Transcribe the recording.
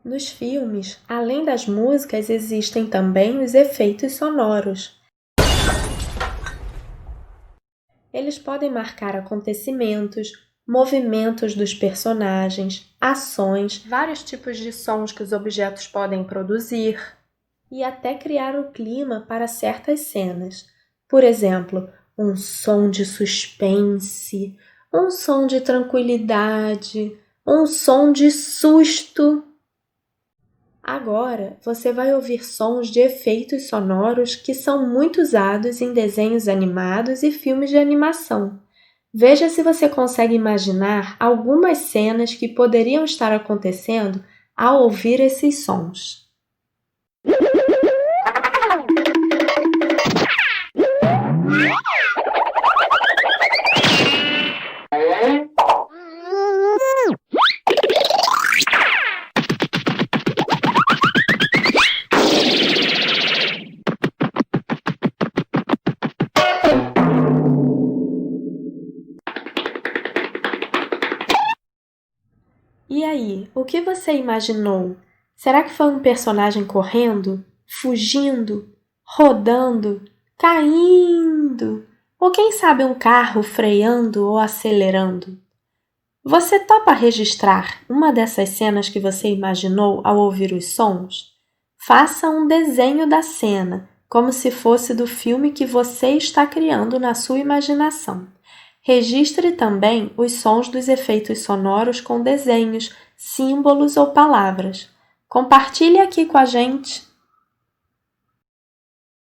Nos filmes, além das músicas, existem também os efeitos sonoros. Eles podem marcar acontecimentos, movimentos dos personagens, ações, vários tipos de sons que os objetos podem produzir e até criar o clima para certas cenas. Por exemplo, um som de suspense, um som de tranquilidade, um som de susto. Agora, você vai ouvir sons de efeitos sonoros que são muito usados em desenhos animados e filmes de animação. Veja se você consegue imaginar algumas cenas que poderiam estar acontecendo ao ouvir esses sons. E aí, o que você imaginou? Será que foi um personagem correndo, fugindo, rodando, caindo? Ou quem sabe um carro freando ou acelerando? Você topa registrar uma dessas cenas que você imaginou ao ouvir os sons? Faça um desenho da cena, como se fosse do filme que você está criando na sua imaginação. Registre também os sons dos efeitos sonoros com desenhos, símbolos ou palavras. Compartilhe aqui com a gente!